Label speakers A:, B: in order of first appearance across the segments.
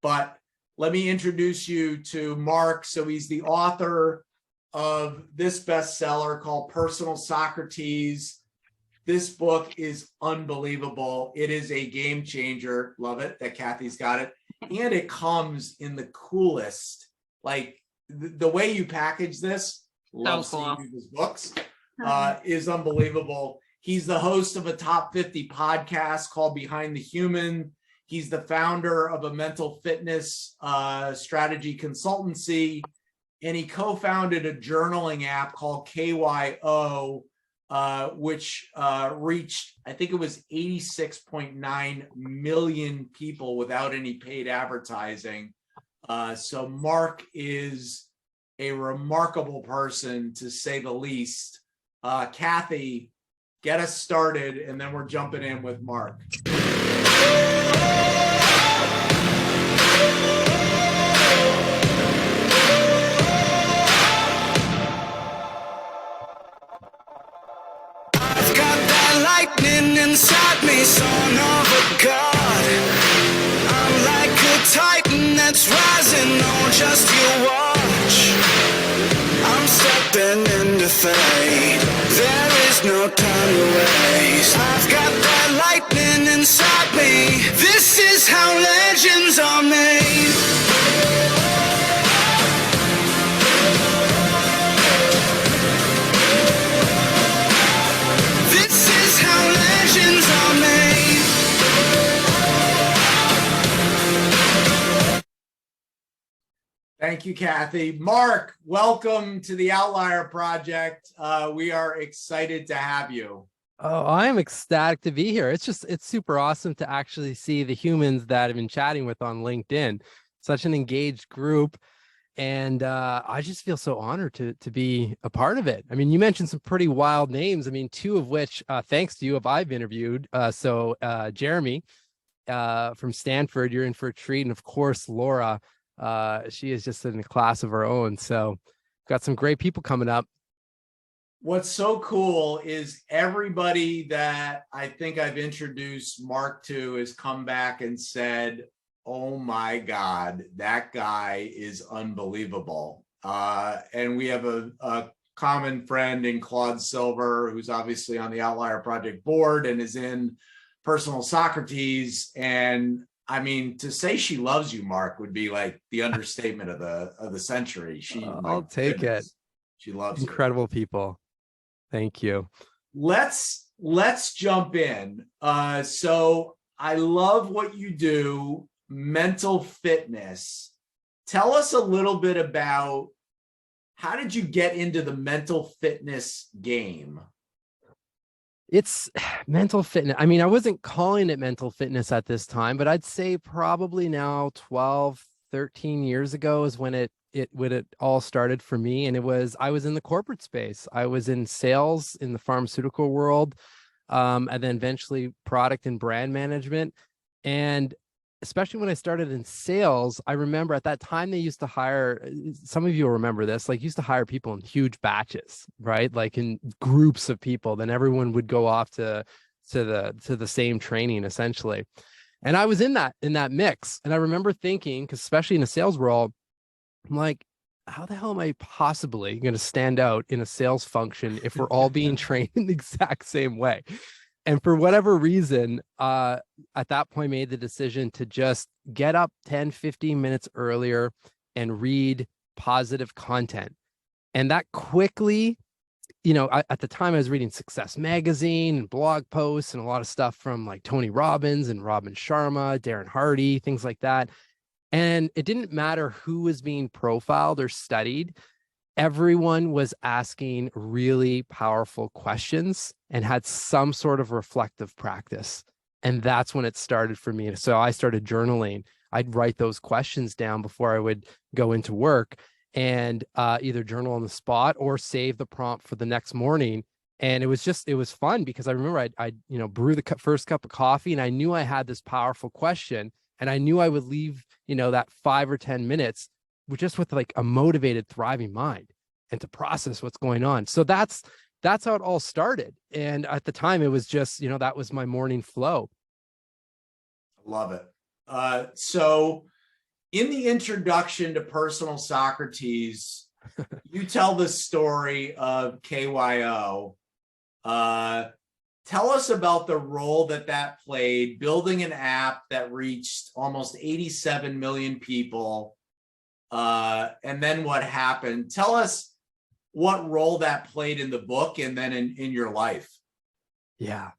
A: But let me introduce you to Marc. So he's the author of this bestseller called Personal Socrates. This book is unbelievable. It is a game changer. Love it that Kathy's got it. And it comes in the coolest, like the way you package this, love seeing these books, is unbelievable. He's the host of a top 50 podcast called Behind the Human. He's the founder of a mental fitness strategy consultancy, and he co-founded a journaling app called KYO, which reached, I think it was 86.9 million people without any paid advertising. So Marc is a remarkable person, to say the least. Kathy, get us started, and then we're jumping in with Marc.
B: Lightning inside me, son of a god. I'm like a titan that's rising on just you watch. I'm stepping into fate, there is no time to waste. I've got that lightning inside me, this is how legends are made.
A: Thank you, Kathy. Marc, welcome to the Outlier Project. We are excited to have you.
C: Oh, I'm ecstatic to be here. It's super awesome to actually see the humans that I've been chatting with on LinkedIn. Such an engaged group. And I just feel so honored to be a part of it. I mean, you mentioned some pretty wild names. I mean, two of which, thanks to you, I've interviewed. So Jeremy from Stanford, you're in for a treat. And of course, Laura, she is just in a class of her own. So got some great people coming up.
A: What's so cool is everybody that I think I've introduced Marc to has come back and said, oh my God, that guy is unbelievable. And we have a common friend in Claude Silver, who's obviously on the Outlier Project board and is in Personal Socrates. And I mean, to say she loves you, Marc, would be like the understatement of the century.
C: I'll take it.
A: She loves
C: incredible people. Thank you.
A: Let's jump in. So I love what you do, mental fitness. Tell us a little bit about how did you get into the mental fitness game?
C: It's mental fitness. I mean, I wasn't calling it mental fitness at this time, but I'd say probably now 12, 13 years ago is when it all started for me. And I was in the corporate space. I was in sales in the pharmaceutical world, and then eventually product and brand management. And especially when I started in sales, I remember at that time they used to hire, some of you will remember this, like used to hire people in huge batches, right? Like in groups of people, then everyone would go off to the same training essentially. And I was in that mix. And I remember thinking, because especially in a sales role, I'm like, how the hell am I possibly going to stand out in a sales function if we're all being trained in the exact same way? And for whatever reason, at that point, made the decision to just get up 10, 15 minutes earlier and read positive content. And that quickly, at the time I was reading Success Magazine and blog posts and a lot of stuff from like Tony Robbins and Robin Sharma, Darren Hardy, things like that. And it didn't matter who was being profiled or studied. Everyone was asking really powerful questions and had some sort of reflective practice. And that's when it started for me. So I started journaling. I'd write those questions down before I would go into work and either journal on the spot or save the prompt for the next morning. And it was fun because I remember I'd brew the first cup of coffee and I knew I had this powerful question and I knew I would leave, that 5 or 10 minutes with like a motivated, thriving mind and to process what's going on. So that's how it all started. And at the time it was just, that was my morning flow.
A: Love it. So In the introduction to Personal Socrates, you tell the story of KYO. Tell us about the role that played, building an app that reached almost 87 million people. And then what happened? Tell us what role that played in the book and then in your life.
C: Yeah.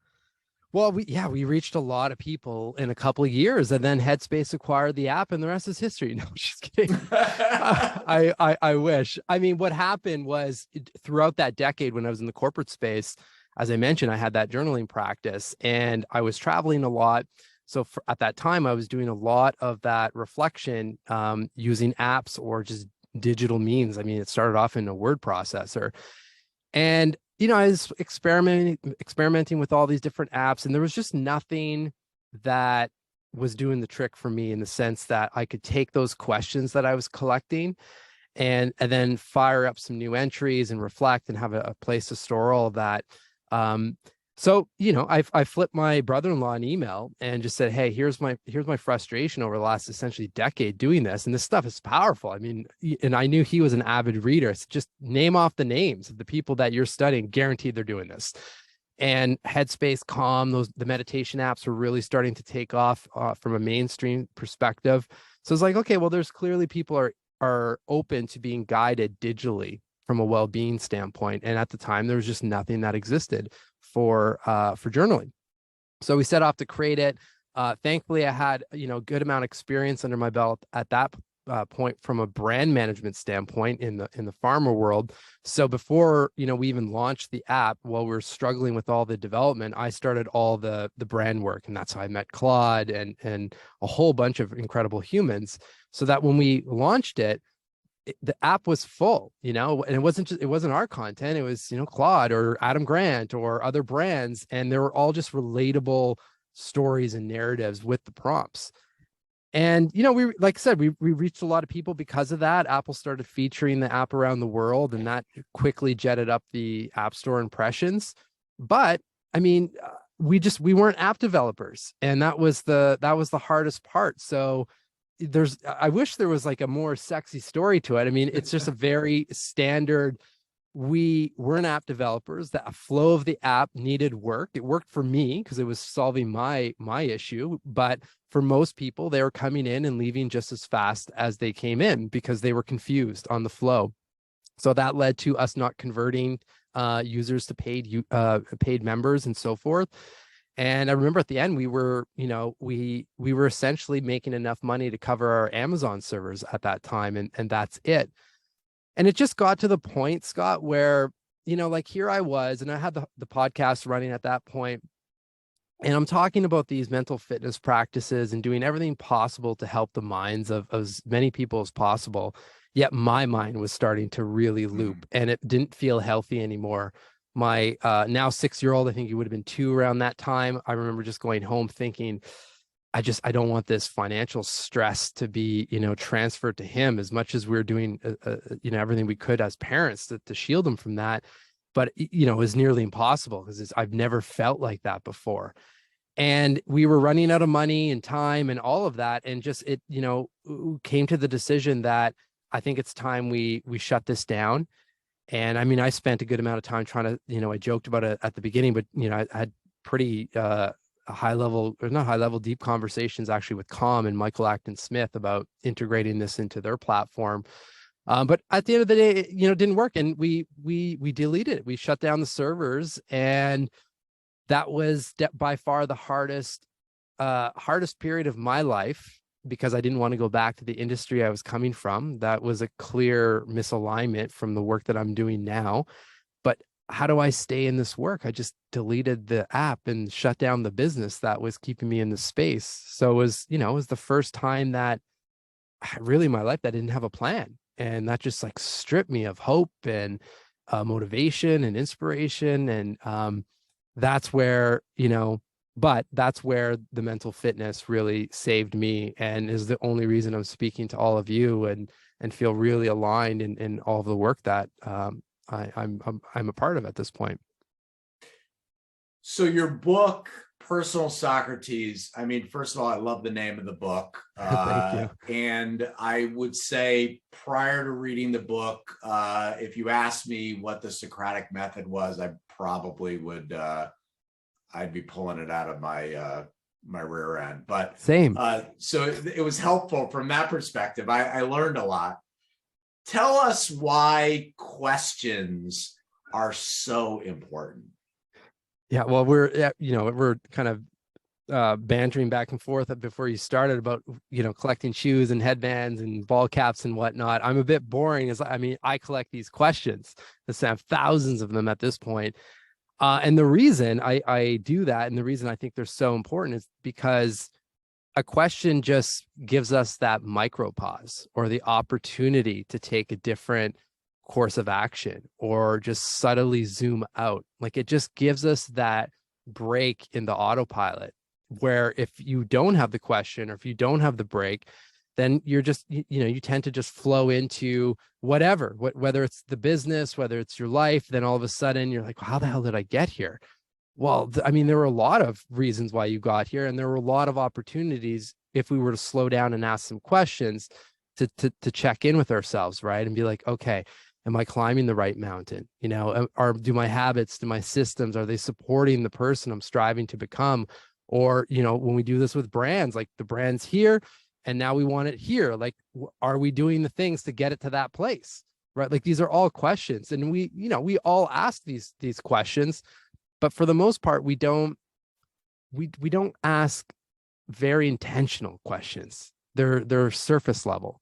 C: Well, we reached a lot of people in a couple of years, and then Headspace acquired the app, and the rest is history. No, just kidding. I wish. I mean, what happened was throughout that decade when I was in the corporate space, as I mentioned, I had that journaling practice, and I was traveling a lot. So at that time, I was doing a lot of that reflection using apps or just digital means. I mean, it started off in a word processor, and I was experimenting with all these different apps, and there was just nothing that was doing the trick for me in the sense that I could take those questions that I was collecting and then fire up some new entries and reflect and have a place to store all of that. So, I flipped my brother-in-law an email and just said, hey, here's my frustration over the last essentially decade doing this. And this stuff is powerful. I mean, and I knew he was an avid reader. It's just name off the names of the people that you're studying, guaranteed they're doing this. And Headspace, Calm, the meditation apps were really starting to take off from a mainstream perspective. So it's like, okay, well, there's clearly people are open to being guided digitally from a well-being standpoint. And at the time, there was just nothing that existed for journaling. So we set off to create it. Thankfully, I had a good amount of experience under my belt at that point from a brand management standpoint in the pharma world. So before we even launched the app, while we were struggling with all the development, I started all the brand work, and that's how I met Claude and a whole bunch of incredible humans. So that when we launched it, the app was full, and it wasn't our content. It was, Claude or Adam Grant or other brands. And they were all just relatable stories and narratives with the prompts. And, like I said, we reached a lot of people because of that. Apple started featuring the app around the world, and that quickly jetted up the App Store impressions. But I mean, we weren't app developers, and that was the hardest part. So I wish there was like a more sexy story to it. I mean, it's just a very standard. We weren't app developers. The flow of the app needed work. It worked for me because it was solving my issue. But for most people, they were coming in and leaving just as fast as they came in because they were confused on the flow. So that led to us not converting users to paid members and so forth. And I remember at the end, we were essentially making enough money to cover our Amazon servers at that time. And that's it. And it just got to the point, Scott, where, like here I was, and I had the podcast running at that point, and I'm talking about these mental fitness practices and doing everything possible to help the minds of as many people as possible. Yet my mind was starting to really loop, and it didn't feel healthy anymore. My now 6-year-old, I think he would have been 2 around that time. I remember just going home thinking, I don't want this financial stress to be, transferred to him, as much as we're doing, everything we could as parents to shield him from that. But, it was nearly impossible because I've never felt like that before. And we were running out of money and time and all of that. And just it, came to the decision that I think it's time we shut this down. And I mean, I spent a good amount of time trying to, I joked about it at the beginning, but, I had pretty deep conversations actually with Calm and Michael Acton Smith about integrating this into their platform. But at the end of the day, it didn't work. And we deleted it. We shut down the servers. And that was by far the hardest period of my life, because I didn't want to go back to the industry I was coming from. That was a clear misalignment from the work that I'm doing now. But how do I stay in this work? I just deleted the app and shut down the business that was keeping me in the space. So it was the first time that really in my life that I didn't have a plan. And that just like stripped me of hope and motivation and inspiration. And that's where, but that's where the mental fitness really saved me, and is the only reason I'm speaking to all of you and feel really aligned in all of the work that I'm a part of at this point.
A: So your book, Personal Socrates. I mean, first of all, I love the name of the book.
C: Thank you.
A: And I would say prior to reading the book, if you asked me what the Socratic method was, I probably would, I'd be pulling it out of my my rear end. But
C: Same.
A: so it was helpful from that perspective. I learned a lot. Tell us why questions are so important.
C: Yeah, well, we're kind of bantering back and forth before you started about, collecting shoes and headbands and ball caps and whatnot. I'm a bit boring I collect these questions. I have thousands of them at this point. And the reason I do that, and the reason I think they're so important, is because a question just gives us that micro pause or the opportunity to take a different course of action or just subtly zoom out. Like, it just gives us that break in the autopilot, where if you don't have the question or if you don't have the break, then you're just, you tend to just flow into whatever, whether it's the business, whether it's your life. Then all of a sudden you're like, how the hell did I get here? Well, there were a lot of reasons why you got here, and there were a lot of opportunities if we were to slow down and ask some questions to check in with ourselves, right? And be like, okay, am I climbing the right mountain? Do my habits, do my systems, are they supporting the person I'm striving to become? Or, when we do this with brands, like the brand's here and now we want it here. Like, are we doing the things to get it to that place? Right? Like, these are all questions. And we all ask these questions, but for the most part, we don't ask very intentional questions. They're surface level,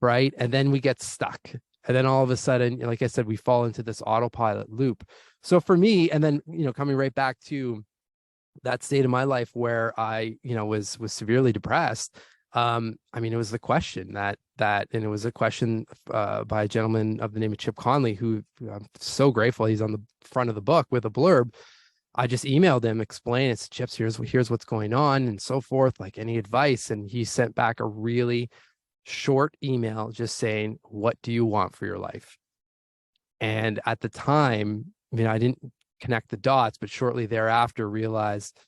C: right? And then we get stuck. And then all of a sudden, like I said, we fall into this autopilot loop. So for me, and then, coming right back to that state of my life where I, was severely depressed. It was the question and it was a question by a gentleman of the name of Chip Conley, who I'm so grateful he's on the front of the book with a blurb. I just emailed him, explain it's Chips, here's what's going on and so forth, like any advice. And he sent back a really short email just saying, what do you want for your life? And at the time, I didn't connect the dots, but shortly thereafter realized,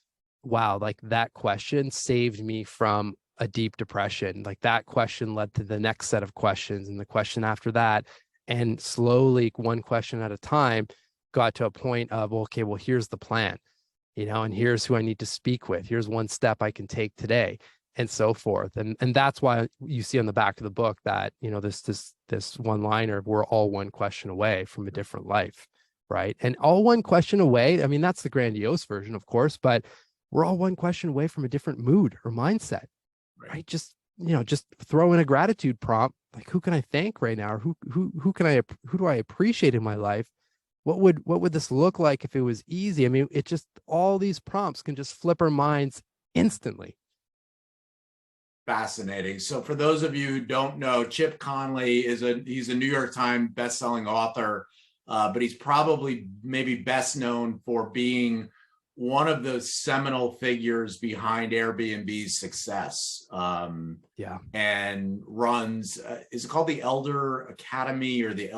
C: wow, like that question saved me from a deep depression. Like, that question led to the next set of questions and the question after that. And slowly, one question at a time, got to a point of, okay, well, here's the plan, and here's who I need to speak with. Here's one step I can take today, and so forth. And that's why you see on the back of the book that, this one liner, we're all one question away from a different life, right? And all one question away. That's the grandiose version, of course, but we're all one question away from a different mood or mindset, right? Just throw in a gratitude prompt, like, who can I thank right now? Or who do I appreciate in my life? What would this look like if it was easy? It just, all these prompts can just flip our minds instantly.
A: Fascinating. So for those of you who don't know, Chip Conley he's a New York Times bestselling author, but he's probably maybe best known for being one of the seminal figures behind Airbnb's success. And runs, is it called the Elder Academy or the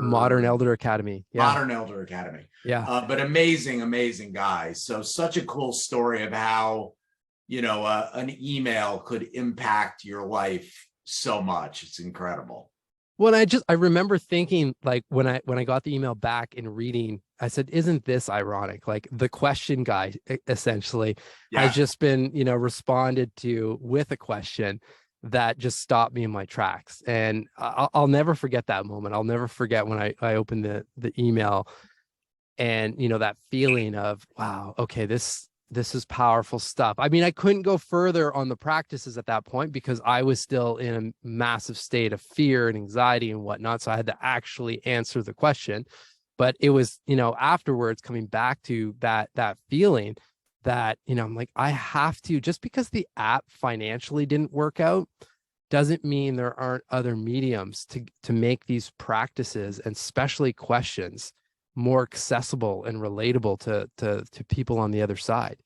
C: Modern Elder Academy? Yeah.
A: Modern Elder Academy.
C: Yeah.
A: But amazing guy. So such a cool story of how, an email could impact your life so much. It's incredible.
C: Well, I remember thinking, like, when I got the email back and reading, I said, isn't this ironic? Like, the question guy essentially has just been, responded to with a question that just stopped me in my tracks. And I'll never forget that moment. I'll never forget when I opened the email and, that feeling of, wow, okay, this is powerful stuff. I couldn't go further on the practices at that point because I was still in a massive state of fear and anxiety and whatnot. So I had to actually answer the question. But it was, afterwards coming back to that feeling that, I'm like, I have to, just because the app financially didn't work out doesn't mean there aren't other mediums to make these practices, and especially questions, more accessible and relatable to people on the other side.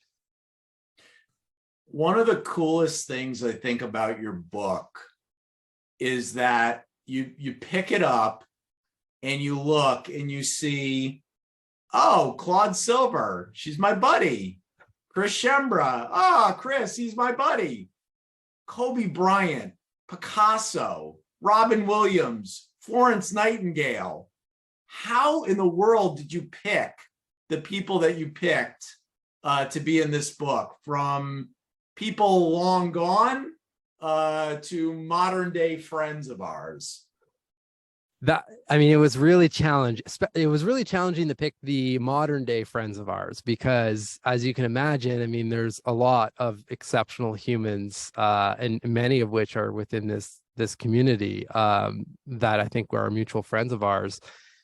A: One of the coolest things I think about your book is that you pick it up and you look and you see, oh, Claude Silver, she's my buddy. Chris Schembra. Ah, Chris, he's my buddy. Kobe Bryant, Picasso, Robin Williams, Florence Nightingale. How in the world did you pick the people that you picked to be in this book, from people long gone to modern day friends of ours?
C: It was really challenging. It was really challenging to pick the modern day friends of ours because, as you can imagine, I mean, there's a lot of exceptional humans, and many of which are within this community that I think were our mutual friends of ours.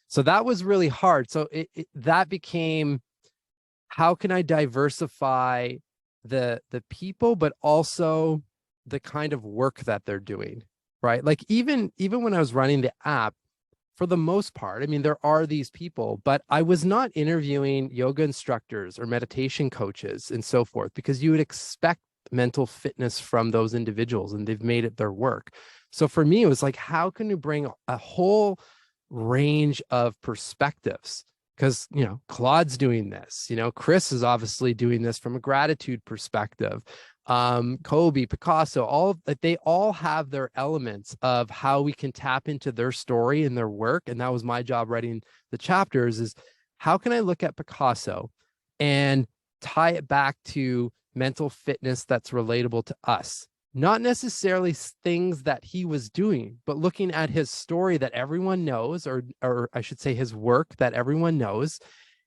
C: So that was really hard. So that became, how can I diversify the people, but also the kind of work that they're doing, right? Like even when I was running the app, for the most part, I mean, there are these people, but I was not interviewing yoga instructors or meditation coaches and so forth, because you would expect mental fitness from those individuals and they've made it their work. So for me, it was like, how can you bring a whole range of perspectives? Because, Claude's doing this, Chris is obviously doing this from a gratitude perspective. Kobe, Picasso, they all have their elements of how we can tap into their story and their work. And that was my job writing the chapters, is how can I look at Picasso and tie it back to mental fitness that's relatable to us? Not necessarily things that he was doing, but looking at his story that everyone knows, or I should say his work that everyone knows,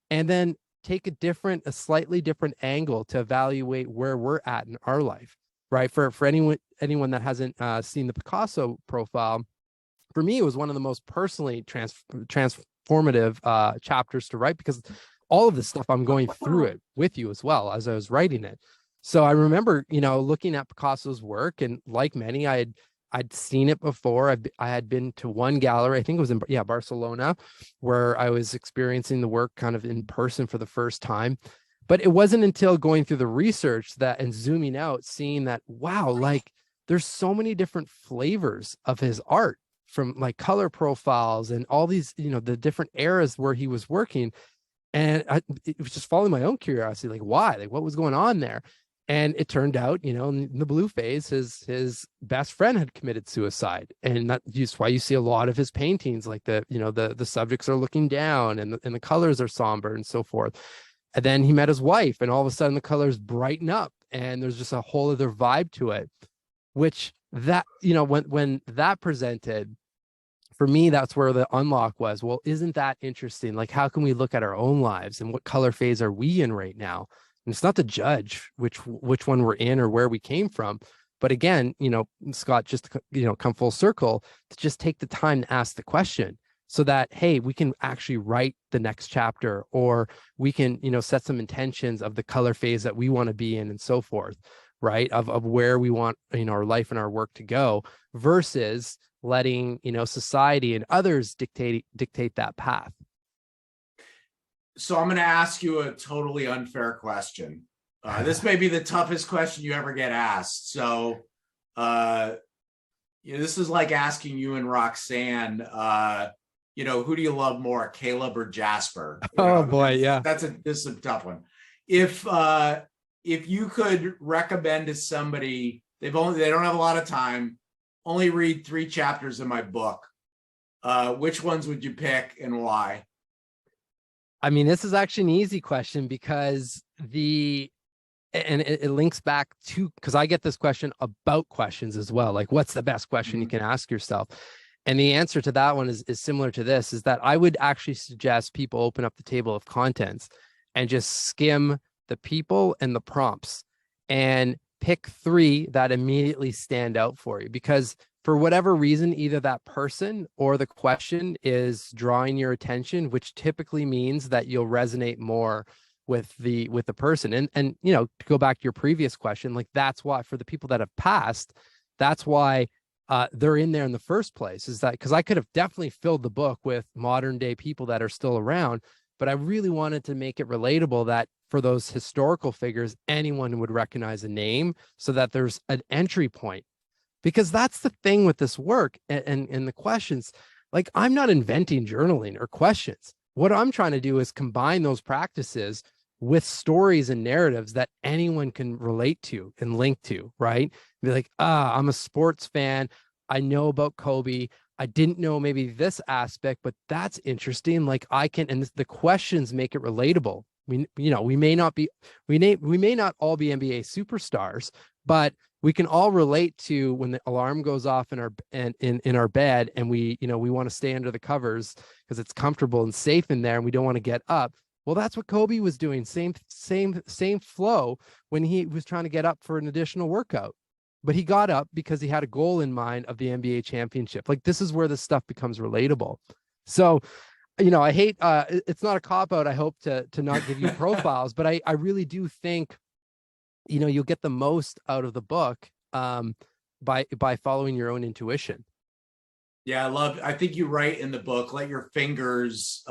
C: and then take a slightly different angle to evaluate where we're at in our life, right? For anyone that hasn't seen the Picasso profile, for me, it was one of the most personally transformative chapters to write, because all of this stuff, I'm going through it with you as well as I was writing it. So I remember, looking at Picasso's work, and like many, I'd seen it before. I had been to one gallery, I think it was in Barcelona, where I was experiencing the work kind of in person for the first time. But it wasn't until going through the research and zooming out, seeing that, wow, like there's so many different flavors of his art, from like color profiles and all these, the different eras where he was working. And it was just following my own curiosity, like why, like what was going on there? And it turned out, in the blue phase, his best friend had committed suicide, and that's why you see a lot of his paintings, like the subjects are looking down, and the colors are somber and so forth. And then he met his wife, and all of a sudden the colors brighten up, and there's just a whole other vibe to it. Which when that presented, for me, that's where the unlock was. Well, isn't that interesting? Like, how can we look at our own lives and what color phase are we in right now? And it's not to judge which one we're in or where we came from, but again, Scott, just to, come full circle, to just take the time to ask the question, so that, hey, we can actually write the next chapter, or we can, set some intentions of the color phase that we want to be in and so forth, right? Of where we want, our life and our work to go, versus letting, society and others dictate that path.
A: So I'm going to ask you a totally unfair question. This may be the toughest question you ever get asked. So, this is like asking you and Roxanne, who do you love more, Caleb or Jasper?
C: Boy, yeah.
A: This is a tough one. If you could recommend to somebody, they don't have a lot of time, only read 3 chapters in my book, which ones would you pick and why?
C: I mean, this is actually an easy question, because it links back to, because I get this question about questions as well. Like, what's the best question you can ask yourself? And the answer to that one is similar to this, is that I would actually suggest people open up the table of contents and just skim the people and the prompts and pick 3 that immediately stand out for you, because for whatever reason, either that person or the question is drawing your attention, which typically means that you'll resonate more with the person. And to go back to your previous question, like, that's why, for the people that have passed, that's why they're in there in the first place, is that because I could have definitely filled the book with modern day people that are still around, but I really wanted to make it relatable, that for those historical figures, anyone would recognize a name, so that there's an entry point. Because that's the thing with this work and the questions. Like, I'm not inventing journaling or questions. What I'm trying to do is combine those practices with stories and narratives that anyone can relate to and link to, right? Be like, I'm a sports fan. I know about Kobe. I didn't know maybe this aspect, but that's interesting. Like I can, and the questions make it relatable. We may not all be NBA superstars, but we can all relate to when the alarm goes off in our bed, and we want to stay under the covers because it's comfortable and safe in there, and we don't want to get up. Well, that's what Kobe was doing. Same flow when he was trying to get up for an additional workout. But he got up because he had a goal in mind of the NBA championship. Like this is where this stuff becomes relatable. So, I hate, it's not a cop-out, I hope, to not give you profiles, but I really do think, you'll get the most out of the book by following your own intuition.
A: Yeah, I think you write in the book, let your fingers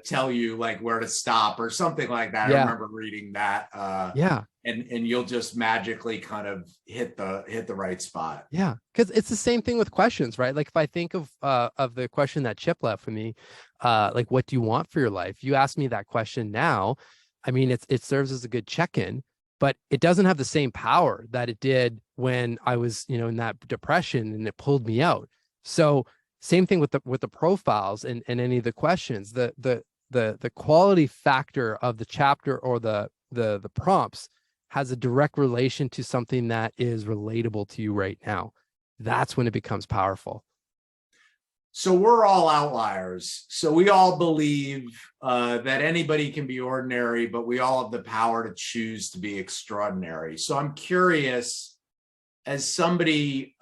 A: tell you like where to stop or something like that.
C: Yeah.
A: I remember reading that.
C: Yeah.
A: And you'll just magically kind of hit the right spot.
C: Yeah. Because it's the same thing with questions, right? Like if I think of the question that Chip left for me, like what do you want for your life? You ask me that question now. I mean, it serves as a good check-in, but it doesn't have the same power that it did when I was, in that depression and it pulled me out. So same thing with the profiles and any of the questions, the quality factor of the chapter or the prompts has a direct relation to something that is relatable to you right now. That's when it becomes powerful.
A: So we're all outliers. So we all believe that anybody can be ordinary, but we all have the power to choose to be extraordinary. So I'm curious, as somebody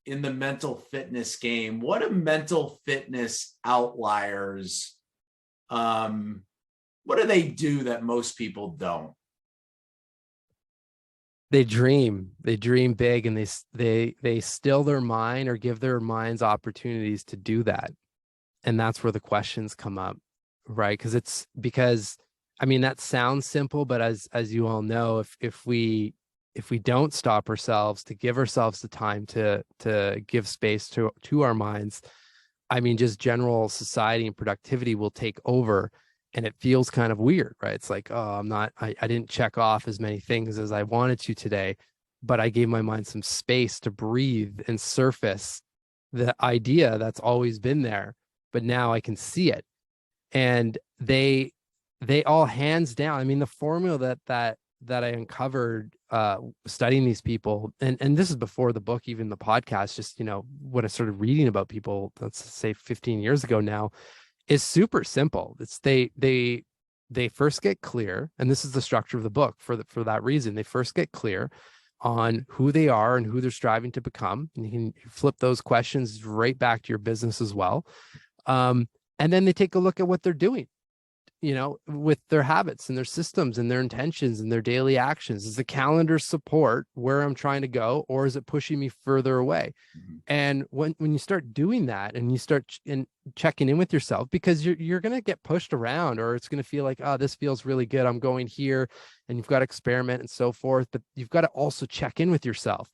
A: in the mental fitness game, what do mental fitness outliers, what do they do that most people don't?
C: They dream big, and they still their mind or give their minds opportunities to do that. And that's where the questions come up, right? Because I mean, that sounds simple, but as you all know, if we don't stop ourselves to give ourselves the time to give space to our minds, I mean, just general society and productivity will take over. And it feels kind of weird, right? It's like, oh, I didn't check off as many things as I wanted to today, but I gave my mind some space to breathe and surface the idea that's always been there, but now I can see it. And they all, hands down, I mean, the formula that I uncovered studying these people, and this is before the book, even the podcast, just, when I started reading about people, let's say 15 years ago now, is super simple. It's they first get clear, and this is the structure of the book for that reason. They first get clear on who they are and who they're striving to become, and you can flip those questions right back to your business as well. And then they take a look at what they're doing, with their habits and their systems and their intentions and their daily actions. Is the calendar support where I'm trying to go, or is it pushing me further away? Mm-hmm. And when you start doing that and you start checking in with yourself, because you're going to get pushed around, or it's going to feel like, oh, this feels really good, I'm going here, and you've got to experiment and so forth. But you've got to also check in with yourself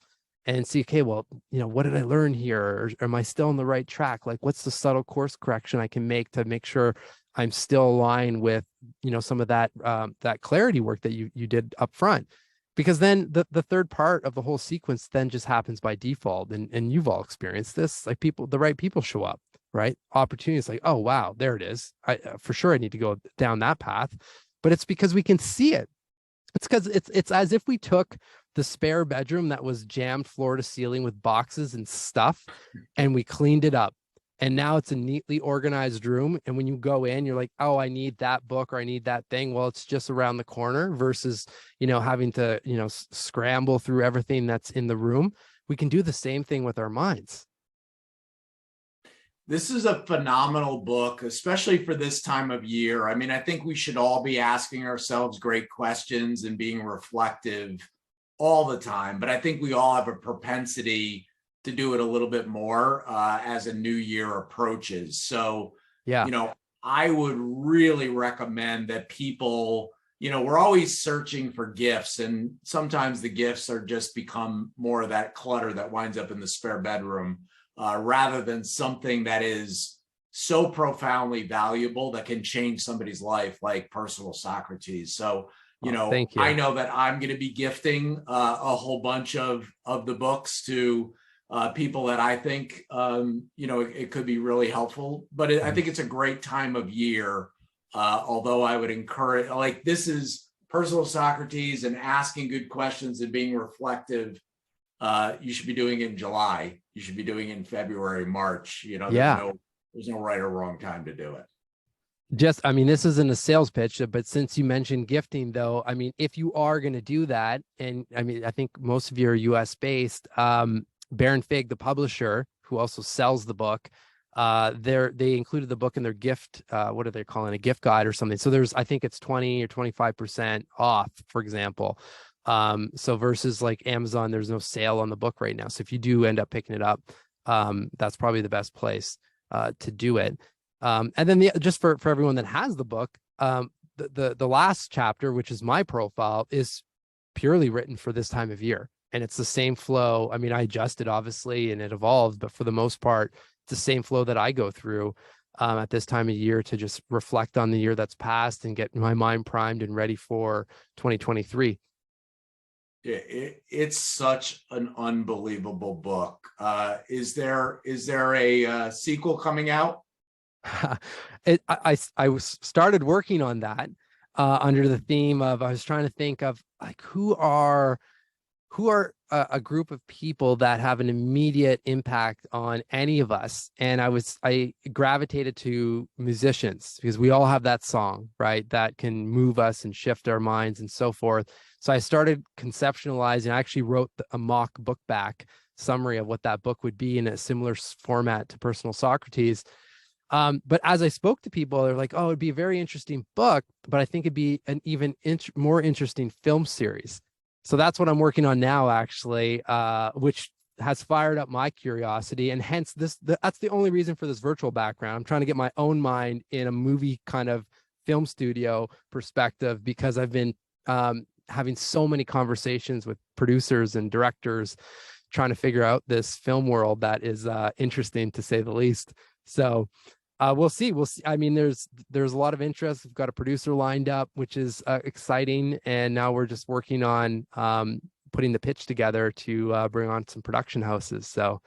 C: and see, okay, well, what did I learn here? Or am I still on the right track? Like, what's the subtle course correction I can make to make sure I'm still aligned with, some of that clarity work that you did up front? Because then the third part of the whole sequence then just happens by default. And you've all experienced this, like the right people show up, right? Opportunities, like, oh, wow, there it is. For sure I need to go down that path. But it's because we can see it. It's because it's as if we took the spare bedroom that was jammed floor to ceiling with boxes and stuff, and we cleaned it up. And now it's a neatly organized room. And when you go in, you're like, oh, I need that book, or I need that thing. Well, it's just around the corner, versus, having to, scramble through everything that's in the room. We can do the same thing with our minds.
A: This is a phenomenal book, especially for this time of year. I mean, I think we should all be asking ourselves great questions and being reflective all the time. But I think we all have a propensity to do it a little bit more as a new year approaches. So, yeah, I would really recommend that people, we're always searching for gifts, and sometimes the gifts are just become more of that clutter that winds up in the spare bedroom, rather than something that is so profoundly valuable that can change somebody's life, like Personal Socrates. So,
C: Thank you.
A: I know that I'm going to be gifting a whole bunch of the books to people that I think, it could be really helpful. But I think it's a great time of year. Although I would encourage, like, this is Personal Socrates and asking good questions and being reflective. You should be doing it in July. You should be doing it in February, March. There's no right or wrong time to do it.
C: This isn't a sales pitch, but since you mentioned gifting, though, if you are going to do that, and I think most of you are US based, Baron Fig, the publisher, who also sells the book, they included the book in their gift. What are they calling a gift guide or something? So I think it's 20 or 25% off, for example. So versus like Amazon, there's no sale on the book right now. So if you do end up picking it up, that's probably the best place to do it. And then just for everyone that has the book, the last chapter, which is my profile, is purely written for this time of year. And it's the same flow. I adjusted obviously and it evolved, but for the most part, it's the same flow that I go through at this time of year to just reflect on the year that's passed and get my mind primed and ready for 2023.
A: It's such an unbelievable book. Is there a sequel coming out?
C: I started working on that under the theme of, I was trying to think of like who are a group of people that have an immediate impact on any of us. And I gravitated to musicians because we all have that song, right? That can move us and shift our minds and so forth. So I started conceptualizing. I actually wrote a mock book back summary of what that book would be in a similar format to Personal Socrates. But as I spoke to people, they're like, oh, it'd be a very interesting book, but I think it'd be an even more interesting film series. So that's what I'm working on now, actually, which has fired up my curiosity. And hence that's the only reason for this virtual background. I'm trying to get my own mind in a movie kind of film studio perspective, because I've been having so many conversations with producers and directors trying to figure out this film world that is interesting, to say the least. So we'll see. There's a lot of interest. We've got a producer lined up, which is exciting. And now we're just working on putting the pitch together to bring on some production houses. So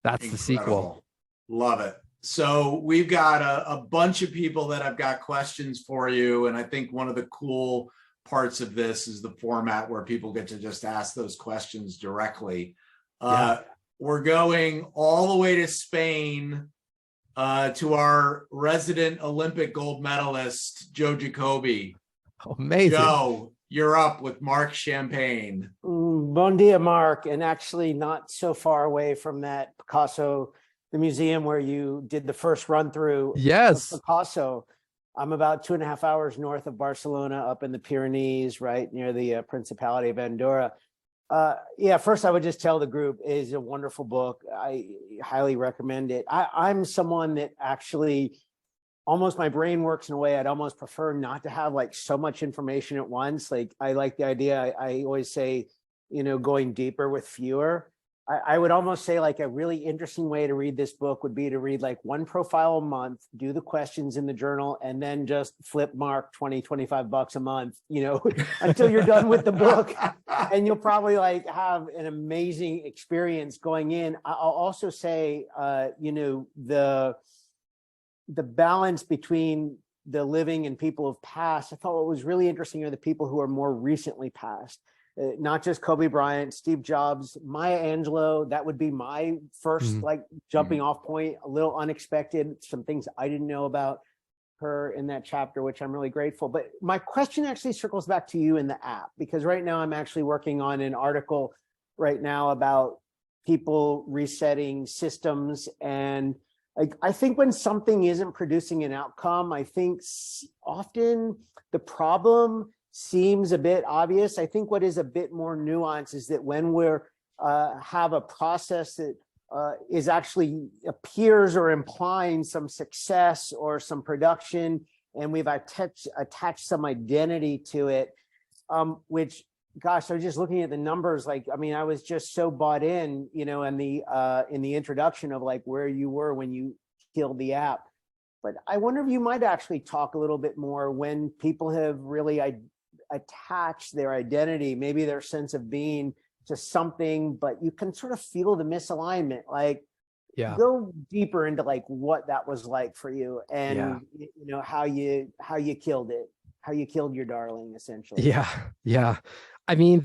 C: that's
A: Incredible.
C: The sequel.
A: Love it. So we've got a bunch of people that have got questions for you. And I think one of the cool parts of this is the format where people get to just ask those questions directly. We're going all the way to Spain to our resident Olympic gold medalist, Joe Jacoby.
C: Oh, amazing.
A: Joe, you're up with Marc Champagne.
D: Bon dia, Marc. And actually not so far away from that Picasso, the museum where you did the first run through.
C: Yes.
D: Of Picasso. I'm about 2.5 hours north of Barcelona, up in the Pyrenees, right near the Principality of Andorra. First I would just tell the group it is a wonderful book. I highly recommend it. I'm someone that actually almost my brain works in a way I'd almost prefer not to have like so much information at once. Like I like the idea. I always say, going deeper with fewer. I would almost say like a really interesting way to read this book would be to read like one profile a month, do the questions in the journal, and then just flip Marc $20-25 a month, until you're done with the book. And you'll probably like have an amazing experience going in. I'll also say, the balance between the living and people of past. I thought what was really interesting are the people who are more recently passed. Not just Kobe Bryant, Steve Jobs, Maya Angelou. That would be my first jumping off point, a little unexpected, some things I didn't know about her in that chapter, which I'm really grateful. But my question actually circles back to you in the app, because right now I'm actually working on an article right now about people resetting systems. And I think when something isn't producing an outcome, I think often the problem seems a bit obvious. I think what is a bit more nuanced is that when we're have a process that is actually appears or implying some success or some production, and we've attached some identity to it, which, gosh, I was just looking at the numbers. I was just so bought in, in the introduction of like where you were when you killed the app. But I wonder if you might actually talk a little bit more when people have really attached their identity, maybe their sense of being, to something, but you can sort of feel the misalignment. Like,
C: Yeah.
D: go deeper into like what that was like for you, and how you killed it, how you killed your darling, essentially.
C: Yeah. I mean,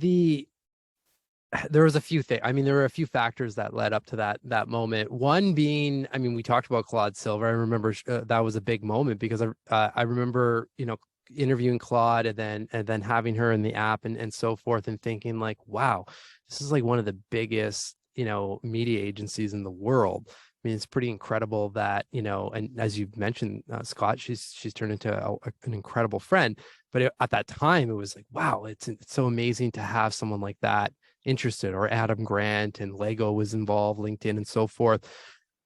C: there was a few things. I mean, there were a few factors that led up to that moment. One being, I mean, we talked about Claude Silver. I remember that was a big moment because I remember, interviewing Claude and then having her in the app and so forth, and thinking like, wow, this is like one of the biggest, media agencies in the world. I mean, it's pretty incredible that, and as you mentioned, Scott, she's turned into an incredible friend. But at that time, it was like, wow, it's so amazing to have someone like that interested, or Adam Grant and Lego was involved, LinkedIn and so forth.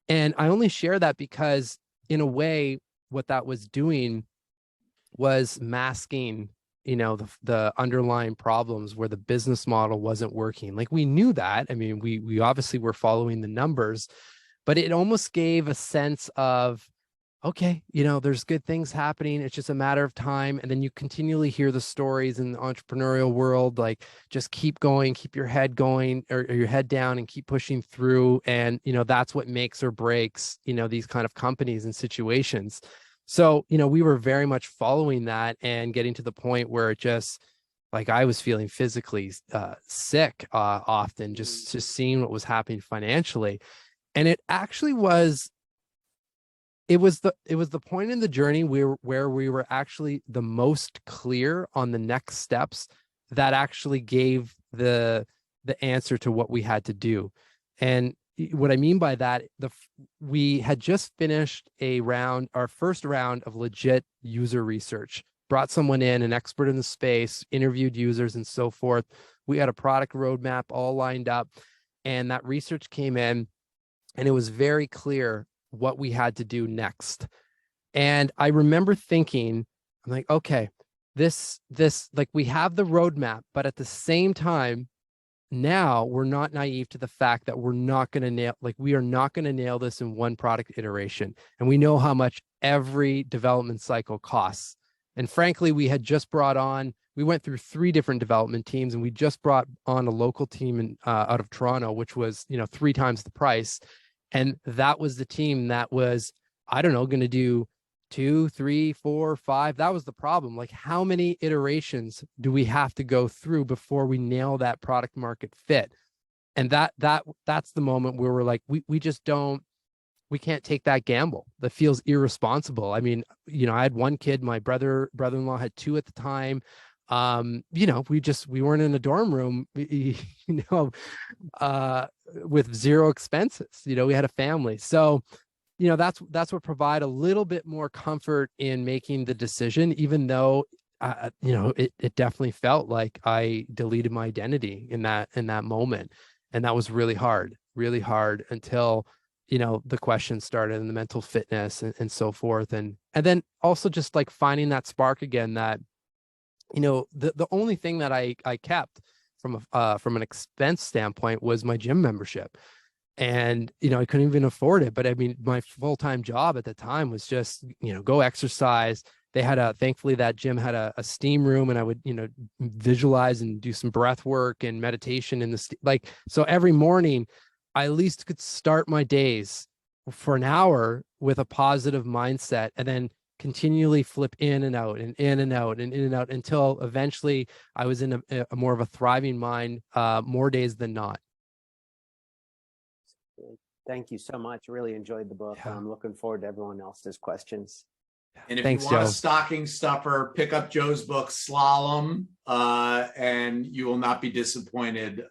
C: And I only share that because in a way, what that was doing was masking, the underlying problems where the business model wasn't working. Like, we knew that. I mean, we obviously were following the numbers, but it almost gave a sense of, okay, there's good things happening. It's just a matter of time. And then you continually hear the stories in the entrepreneurial world, like, just keep going, keep your head going, or your head down, and keep pushing through. And, that's what makes or breaks, these kind of companies and situations. So, we were very much following that and getting to the point where it just, like, I was feeling physically sick often, just seeing what was happening financially. And it actually was, it was the point in the journey where we were actually the most clear on the next steps that actually gave the answer to what we had to do. And what I mean by that, we had just finished our first round of legit user research, brought someone in, an expert in the space, interviewed users and so forth. We had a product roadmap all lined up, and that research came in, and it was very clear what we had to do next. And I remember thinking, I'm like, okay, this, like, we have the roadmap, but at the same time, now we're not naive to the fact that we are not going to nail this in one product iteration. And we know how much every development cycle costs. And frankly, we went through 3 different development teams, and we just brought on a local team out of Toronto, which was, 3 times the price. And that was the team that was, I don't know, going to do 2, 3, 4, 5. That was the problem. Like, how many iterations do we have to go through before we nail that product market fit? And that's the moment where we're like, we can't take that gamble. That feels irresponsible. I mean, I had 1 kid, my brother-in-law had 2 at the time. We weren't in a dorm room, with 0 expenses. We had a family. So, that's what provide a little bit more comfort in making the decision, even though, it definitely felt like I deleted my identity in that moment. And that was really hard until, the questions started, and the mental fitness and so forth. And then also just like finding that spark again, that, the only thing that I kept from an expense standpoint was my gym membership. And, I couldn't even afford it. But I mean, my full-time job at the time was just, go exercise. They had thankfully that gym had a steam room, and I would, visualize and do some breath work and meditation in so every morning I at least could start my days for an hour with a positive mindset, and then continually flip in and out and in and out and in and out until eventually I was in a more of a thriving mind, more days than not.
D: Thank you so much. Really enjoyed the book.
C: Yeah.
D: I'm looking forward to everyone else's questions.
A: And if
C: Thanks,
A: you want
C: Joe.
A: a stocking stuffer, pick up Joe's book, Slalom, and you will not be disappointed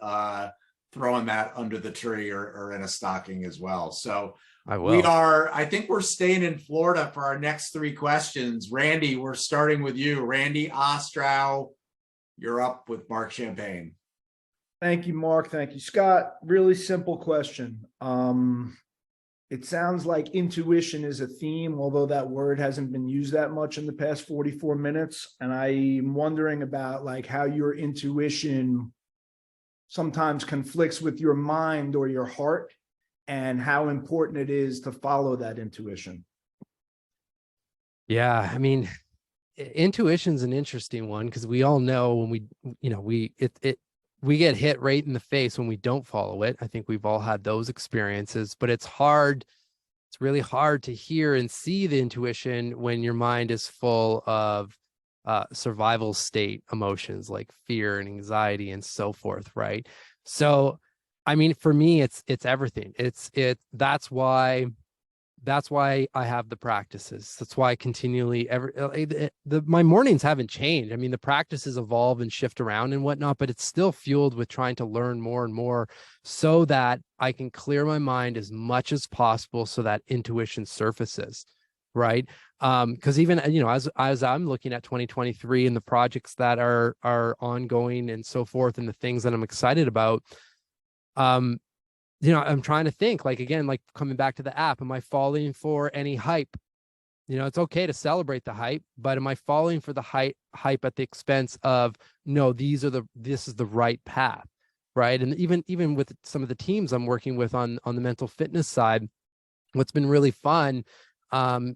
A: throwing that under the tree or in a stocking as well. So
C: I will.
A: I think we're staying in Florida for our next 3 questions. Randy, we're starting with you. Randy Ostrow, you're up with Marc Champagne.
E: Thank you, Mark. Thank you, Scott. Really simple question. It sounds like intuition is a theme, although that word hasn't been used that much in the past 44 minutes. And I'm wondering about like how your intuition sometimes conflicts with your mind or your heart, and how important it is to follow that intuition.
C: Yeah, I mean, intuition's an interesting one because we all know when we get hit right in the face when we don't follow it. I think we've all had those experiences, but it's really hard to hear and see the intuition when your mind is full of survival state emotions like fear and anxiety and so forth, right? So I mean, for me, it's everything. That's why I have the practices. That's why I continually my mornings haven't changed. I mean, the practices evolve and shift around and whatnot, but it's still fueled with trying to learn more and more so that I can clear my mind as much as possible so that intuition surfaces, right? Because even, as I'm looking at 2023 and the projects that are ongoing and so forth and the things that I'm excited about, I'm trying to think, like, again, like coming back to the app, am I falling for any hype? It's okay to celebrate the hype, but am I falling for the hype at the expense of, no, this is the right path, right? And even with some of the teams I'm working with on the mental fitness side, what's been really fun,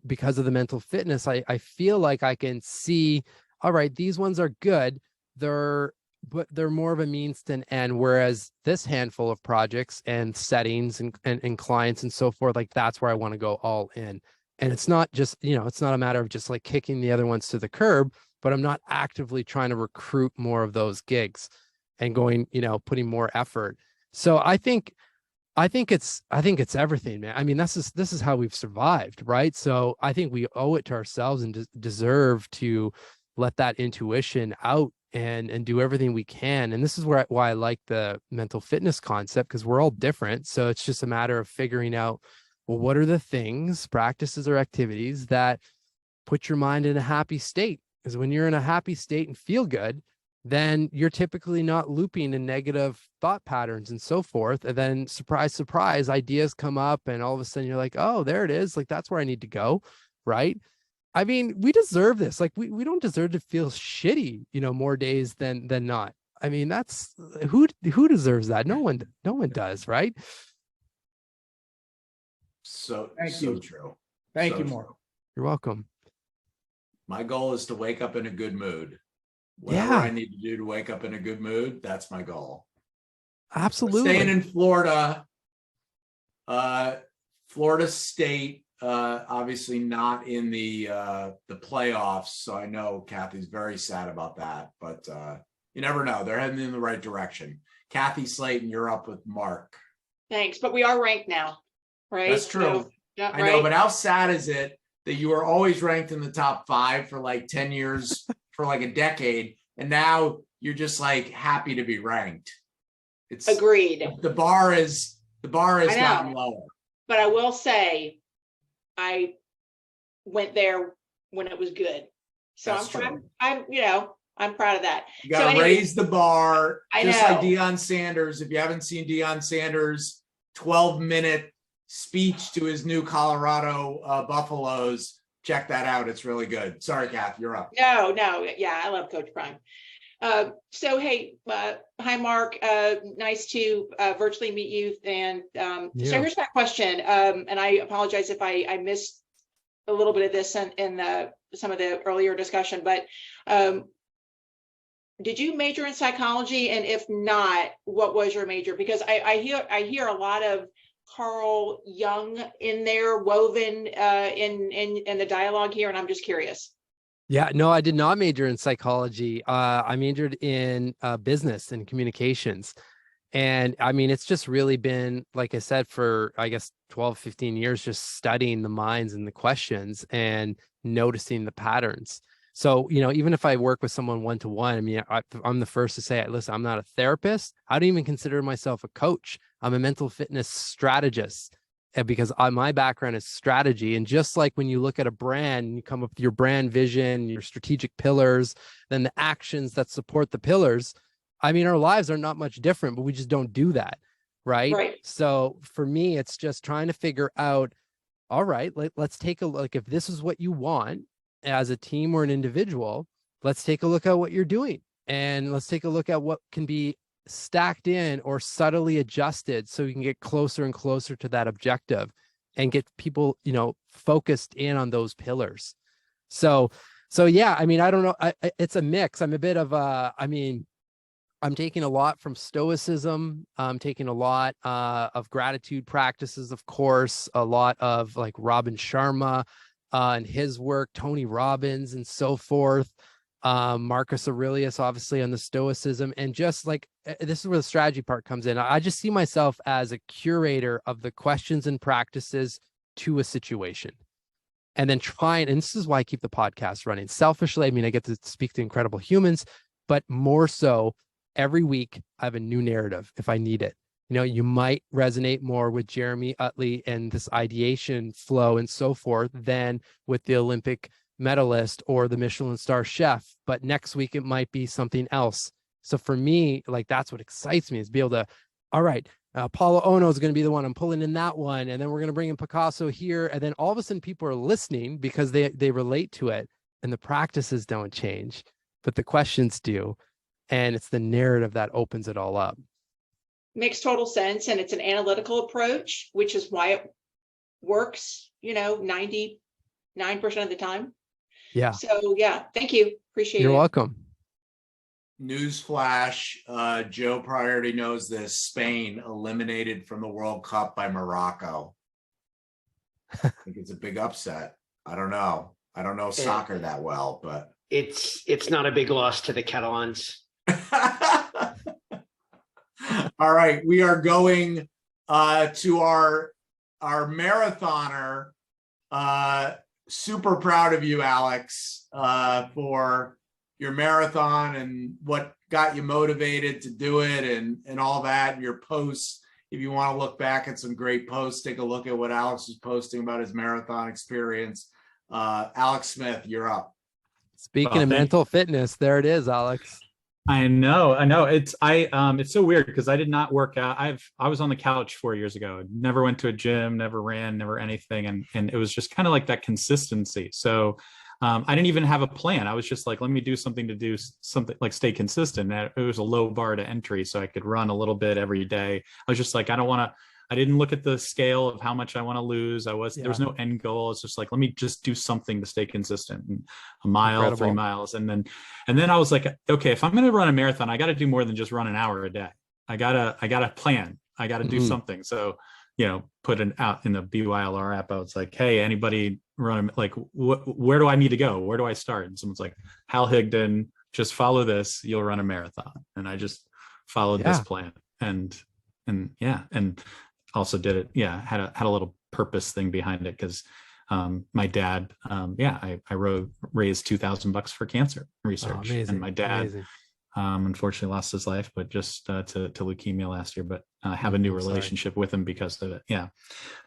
C: because of the mental fitness, I feel like I can see, all right, these ones are good. But they're more of a means to an end. Whereas this handful of projects and settings and clients and so forth, like that's where I want to go all in. And it's not just, it's not a matter of just like kicking the other ones to the curb, but I'm not actively trying to recruit more of those gigs and going, putting more effort. So I think it's everything, man. I mean, this is how we've survived, right? So I think we owe it to ourselves and deserve to let that intuition out and do everything we can. And this is why I like the mental fitness concept, because we're all different. So it's just a matter of figuring out, well, what are the things, practices, or activities that put your mind in a happy state? Because when you're in a happy state and feel good, then you're typically not looping in negative thought patterns and so forth. And then surprise, surprise, ideas come up and all of a sudden you're like, oh, there it is. Like, that's where I need to go. Right. I mean, we deserve this. Like, we don't deserve to feel shitty, more days than not. I mean, that's who deserves that? No one does, right?
A: So
E: Thank you.
A: true.
E: Thank
A: So
E: you, Marc.
A: true.
C: You're welcome.
A: My goal is to wake up in a good mood. Whatever I need to do to wake up in a good mood, that's my goal.
C: Absolutely.
A: Staying in Florida, Florida State, obviously not in the playoffs. So I know Kathy's very sad about that, but you never know. They're heading in the right direction. Kathy Slayton, you're up with Marc.
F: Thanks, but we are ranked now, right?
A: That's true.
F: So, yeah,
A: I know, but how sad is it that you were always ranked in the top 5 for like 10 years, for like a decade, and now you're just like happy to be ranked? It's
F: agreed.
A: The bar has gotten lower.
F: But I will say, I went there when it was good, so
A: That's true.
F: I'm proud of that.
A: You got to raise the bar, just
F: know.
A: like Deion Sanders. If you haven't seen Deion Sanders' 12-minute speech to his new Colorado Buffaloes, check that out. It's really good. Sorry, Kath, you're up.
F: No, yeah, I love Coach Prime. So hey, hi Marc. Nice to virtually meet you. And so here's my question. And I apologize if I missed a little bit of this in some of the earlier discussion, but did you major in psychology? And if not, what was your major? Because I hear a lot of Carl Jung in there woven in the dialogue here, and I'm just curious.
C: Yeah, no, I did not major in psychology. I majored in business and communications. And I mean, it's just really been, like I said, for, I guess, 12, 15 years, just studying the minds and the questions and noticing the patterns. So, even if I work with someone one-to-one, I mean, I'm the first to say, listen, I'm not a therapist. I don't even consider myself a coach. I'm a mental fitness strategist. Because my background is strategy. And just like when you look at a brand, you come up with your brand vision, your strategic pillars, then the actions that support the pillars. I mean, our lives are not much different, but we just don't do that. Right. So for me, it's just trying to figure out, all right, let's take a look. If this is what you want as a team or an individual, let's take a look at what you're doing. And let's take a look at what can be stacked in or subtly adjusted so you can get closer and closer to that objective and get people, focused in on those pillars. So yeah, I mean, I don't know. It's a mix. I'm a bit of I'm taking a lot from Stoicism. I'm taking a lot of gratitude practices, of course, a lot of like Robin Sharma and his work, Tony Robbins and so forth. Marcus Aurelius, obviously, on the Stoicism. And just like, this is where the strategy part comes in. I just see myself as a curator of the questions and practices to a situation. And then and this is why I keep the podcast running. Selfishly, I mean, I get to speak to incredible humans, but more so, every week I have a new narrative if I need it. You might resonate more with Jeremy Utley and this ideation flow and so forth than with the Olympic medalist or the Michelin star chef. But next week it might be something else. So for me, like, that's what excites me, is be able to, all right, Paula Ono is going to be the one I'm pulling in that one. And then we're going to bring in Picasso here. And then all of a sudden people are listening because they relate to it, and the practices don't change, but the questions do. And it's the narrative that opens it all up.
F: Makes total sense. And it's an analytical approach, which is why it works, 99% of the time.
C: Yeah.
F: So yeah, thank you. Appreciate it.
C: You're welcome.
A: Newsflash, Joe probably already knows this. Spain eliminated from the World Cup by Morocco. I think it's a big upset. I don't know soccer that well, but
G: it's not a big loss to the Catalans.
A: All right, we are going to our marathoner. Super proud of you, Alex, for your marathon and what got you motivated to do it, and all that, and your posts. If you want to look back at some great posts, take a look at what Alex was posting about his marathon experience. Alex Smith, you're up.
C: Speaking of mental fitness, there it is, Alex.
H: I know. It's so weird because I did not work out. I was on the couch 4 years ago. Never went to a gym, never ran, never anything. And it was just kind of like that consistency. So I didn't even have a plan. I was just like, let me do something to do something, like stay consistent. And it was a low bar to entry, so I could run a little bit every day. I was just like, I didn't look at the scale of how much I want to lose. There was no end goal. It's just like, let me just do something to stay consistent. And a mile, Incredible. 3 miles. And then I was like, okay, if I'm going to run a marathon, I got to do more than just run an hour a day. I gotta plan. I got to do something. So, put it out in the BYLR app. I was like, hey, anybody run, like, where do I need to go? Where do I start? And someone's like, Hal Higdon, just follow this, you'll run a marathon. And I just followed this plan and also did it. Yeah. Had a little purpose thing behind it. Cause my dad, I raised $2,000 for cancer research. And my dad, unfortunately lost his life, but just to leukemia last year, but have a new relationship with him because of it. Yeah.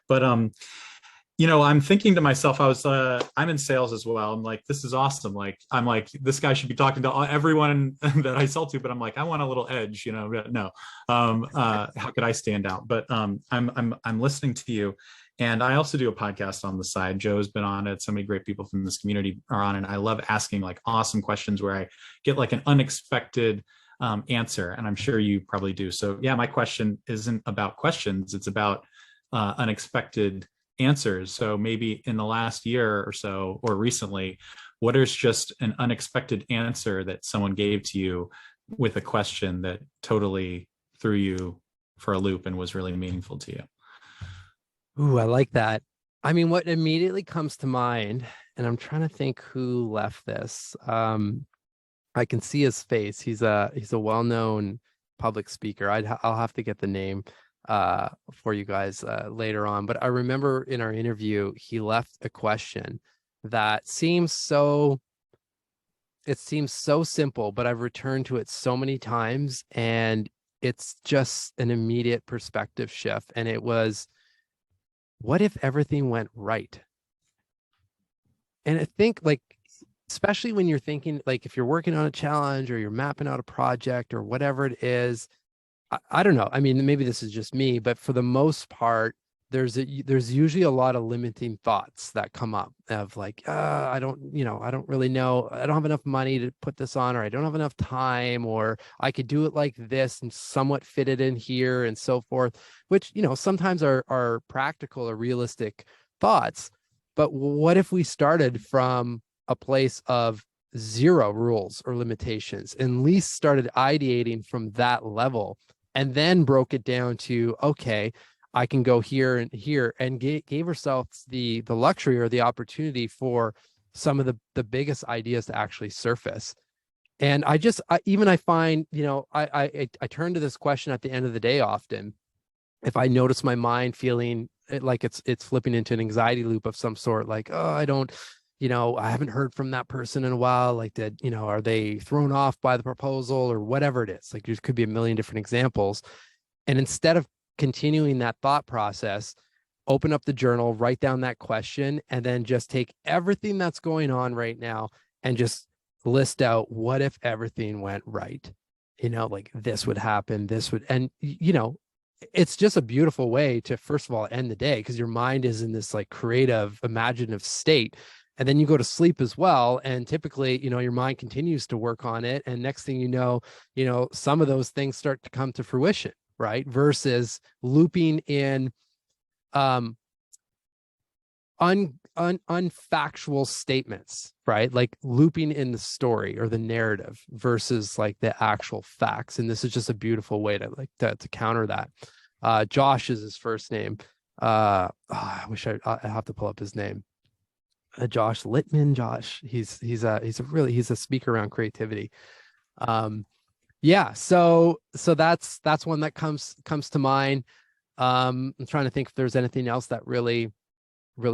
H: But, I'm thinking to myself, I'm in sales as well. I'm like, this is awesome. I'm like, this guy should be talking to everyone that I sell to, but I'm like, I want a little edge, no, how could I stand out? But I'm listening to you. And I also do a podcast on the side. Joe's been on it. So many great people from this community are on it. And I love asking like awesome questions where I get like an unexpected answer. And I'm sure you probably do. So yeah, my question isn't about questions. It's about unexpected answers. So maybe in the last year or so, or recently, what is just an unexpected answer that someone gave to you with a question that totally threw you for a loop and was really meaningful to you?
C: Ooh, I like that. I mean, what immediately comes to mind, and I'm trying to think who left this. I can see his face. He's a well-known public speaker. I'll have to get the name for you guys later on. But I remember in our interview, he left a question that seems so simple, but I've returned to it so many times, and it's just an immediate perspective shift. And it was, what if everything went right? And I think, like, especially when you're thinking, like, if you're working on a challenge or you're mapping out a project or whatever it is, I don't know. I mean, maybe this is just me, but for the most part, there's usually a lot of limiting thoughts that come up of like, I don't really know, I don't have enough money to put this on, or I don't have enough time, or I could do it like this and somewhat fit it in here and so forth, which, sometimes are practical or realistic thoughts. But what if we started from a place of zero rules or limitations, and at least started ideating from that level, and then broke it down to, okay, I can go here and here, and gave ourselves the luxury or the opportunity for some of the biggest ideas to actually surface. And I find, I turn to this question at the end of the day often. If I notice my mind feeling like it's flipping into an anxiety loop of some sort, like, oh, I haven't heard from that person in a while. Like, are they thrown off by the proposal or whatever it is? Like, there could be a million different examples. And instead of continuing that thought process, open up the journal, write down that question, and then just take everything that's going on right now and just list out, what if everything went right? Like this would happen, and it's just a beautiful way to, first of all, end the day, because your mind is in this like creative, imaginative state. And then you go to sleep as well. And typically, your mind continues to work on it. And next thing you know, some of those things start to come to fruition, right? Versus looping in unfactual statements, right? Like looping in the story or the narrative versus like the actual facts. And this is just a beautiful way to counter that. Josh is his first name. I wish I have to pull up his name. Josh Littman. Josh, he's a speaker around creativity. Yeah, so that's one that comes to mind. I'm trying to think if there's anything else that really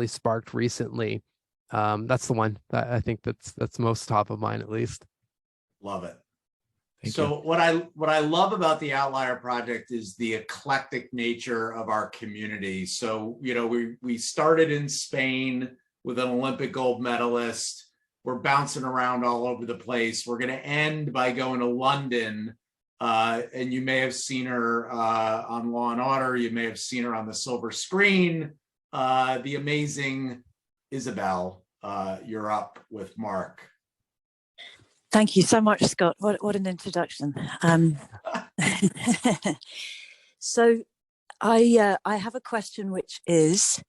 C: sparked recently. That's the one that I think that's most top of mind, at least.
A: Love it.
H: Thank
A: so
H: you.
A: what I love about the Outlier Project is the eclectic nature of our community. So, we started in Spain with an Olympic gold medalist. We're bouncing around all over the place. We're going to end by going to London. And you may have seen her on Law and Order. You may have seen her on the silver screen. The amazing Isabel. You're up with Marc.
I: Thank you so much, Scott. What an introduction. So I have a question, which is,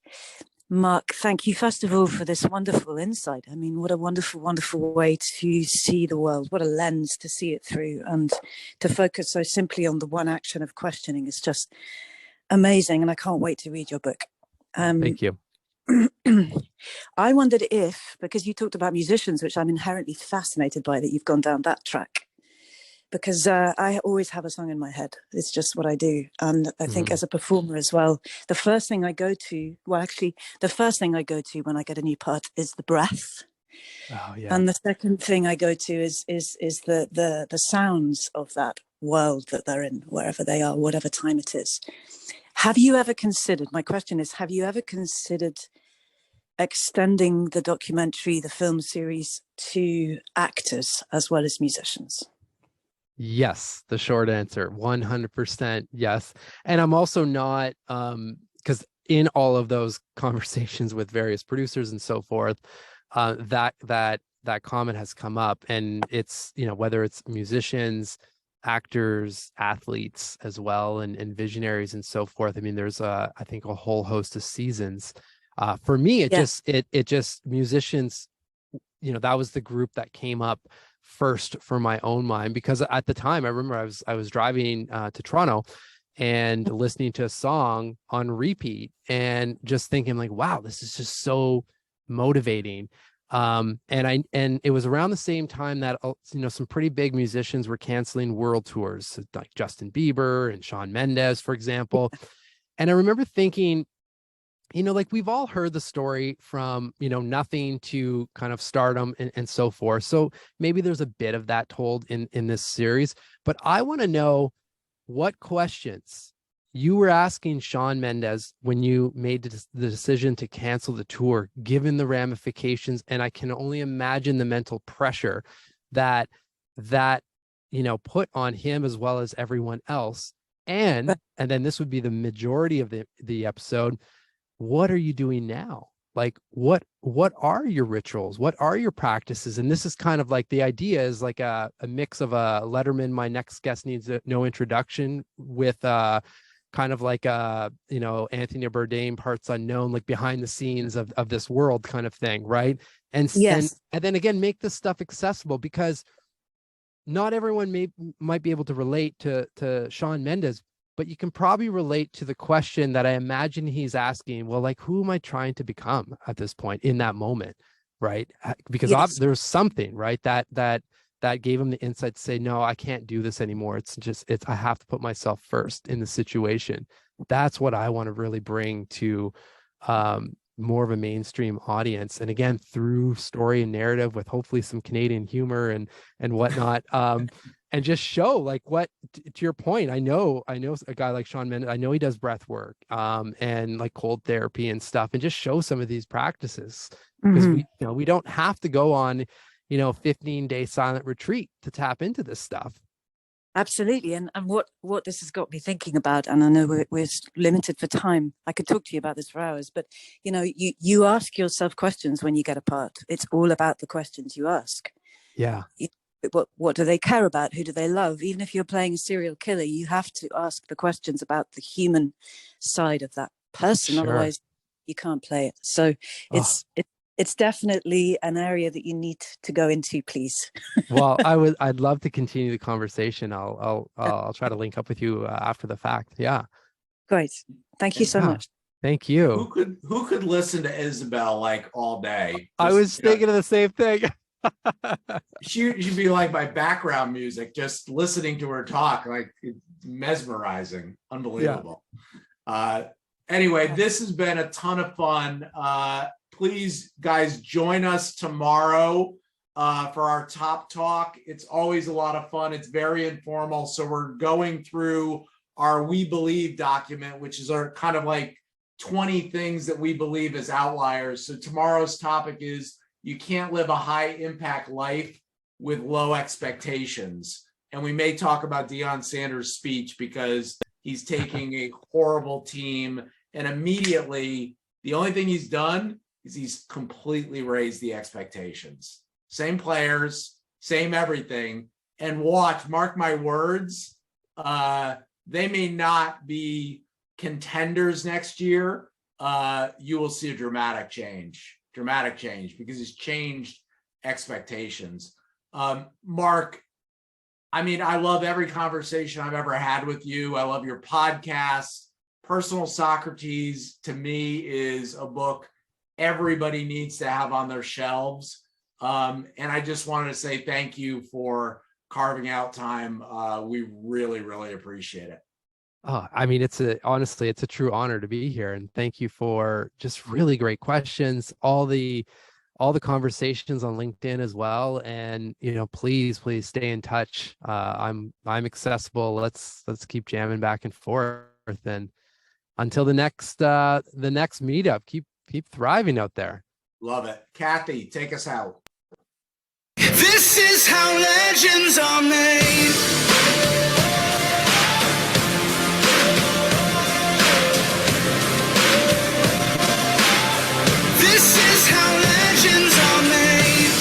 I: Marc, thank you first of all for this wonderful insight. I mean, what a wonderful, wonderful way to see the world. What a lens to see it through, and to focus so simply on the one action of questioning is just amazing. And I can't wait to read your book.
C: Thank you.
I: I wondered if, because you talked about musicians, which I'm inherently fascinated by, that you've gone down that track. Because I always have a song in my head. It's just what I do. And I think as a performer as well, the first thing I go to when I get a new part is the breath. Oh, yeah. And the second thing I go to is the sounds of that world that they're in, wherever they are, whatever time it is. Have you ever considered extending the documentary, the film series, to actors as well as musicians?
C: Yes, the short answer, 100% yes. And I'm also not, because in all of those conversations with various producers and so forth, that comment has come up, and it's, whether it's musicians, actors, athletes as well, and visionaries and so forth. I mean, there's I think a whole host of seasons. For me, it just musicians, that was the group that came up first for my own mind, because at the time I remember I was driving to Toronto and listening to a song on repeat and just thinking like, wow, this is just so motivating. And it was around the same time that some pretty big musicians were canceling world tours, like Justin Bieber and Shawn Mendes, for example. And I remember thinking, like we've all heard the story from, nothing to kind of stardom and so forth. So maybe there's a bit of that told in this series, but I want to know what questions you were asking Shawn Mendes when you made the decision to cancel the tour, given the ramifications. And I can only imagine the mental pressure that put on him as well as everyone else. And then this would be the majority of the episode. What are you doing now? Like, what are your rituals? What are your practices? And this is kind of like, the idea is like a mix of a Letterman, my next guest needs no introduction, with kind of like Anthony Bourdain, Parts Unknown, like behind the scenes of this world kind of thing, right? And then again, make this stuff accessible, because not everyone might be able to relate to Shawn Mendes, but you can probably relate to the question that I imagine he's asking. Well, like, who am I trying to become at this point in that moment, right? Because there's something, right, that gave him the insight to say, no, I can't do this anymore. I have to put myself first in the situation. That's what I want to really bring to more of a mainstream audience, and again, through story and narrative, with hopefully some Canadian humor and whatnot, and just show, like, what, to your point, I know a guy like Shawn Mendes, I know he does breath work and like cold therapy and stuff, and just show some of these practices, because we don't have to go on 15-day silent retreat to tap into this stuff.
I: Absolutely. And what this has got me thinking about, and I know we're limited for time. I could talk to you about this for hours, but you ask yourself questions when you get apart. It's all about the questions you ask.
C: Yeah.
I: What do they care about? Who do they love? Even if you're playing a serial killer, you have to ask the questions about the human side of that person. Sure. Otherwise you can't play it. So it's definitely an area that you need to go into, please.
C: Well, I'd love to continue the conversation. I'll try to link up with you after the fact. Yeah.
I: Great. Thank you so much.
C: Thank you.
A: Who could listen to Isabel like all day?
C: I was thinking of the same thing.
A: She'd be like my background music, just listening to her talk, like, it's mesmerizing, unbelievable. Yeah. Anyway, this has been a ton of fun. Please, guys, join us tomorrow for our top talk. It's always a lot of fun. It's very informal. So we're going through our We Believe document, which is our kind of like 20 things that we believe as outliers. So tomorrow's topic is, you can't live a high impact life with low expectations. And we may talk about Deion Sanders' speech, because he's taking a horrible team, and immediately the only thing he's done is he's completely raised the expectations. Same players, same everything. And watch, mark my words, they may not be contenders next year. You will see a dramatic change, because he's changed expectations. Marc, I mean, I love every conversation I've ever had with you. I love your podcast. Personal Socrates, to me, is a book everybody needs to have on their shelves. And I just wanted to say thank you for carving out time. We really, really appreciate it.
C: Oh, I mean, honestly, it's a true honor to be here. And thank you for just really great questions, all the conversations on LinkedIn as well. And, please stay in touch. I'm accessible. Let's keep jamming back and forth. And until the next meetup, keep thriving out there.
A: Love it. Kathy, take us out.
B: This is how legends are made. This is how legends are made.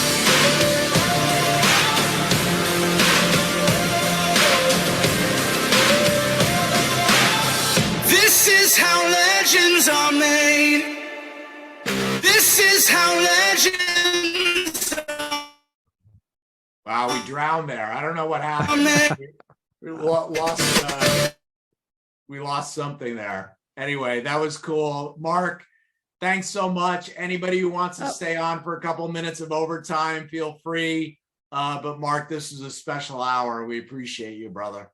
B: This is how legends are made. This is how legends are.
A: Wow, we drowned there. I don't know what happened. We lost something there. Anyway, that was cool. Marc, thanks so much. Anybody who wants to stay on for a couple of minutes of overtime, feel free. But Marc, this is a special hour. We appreciate you, brother.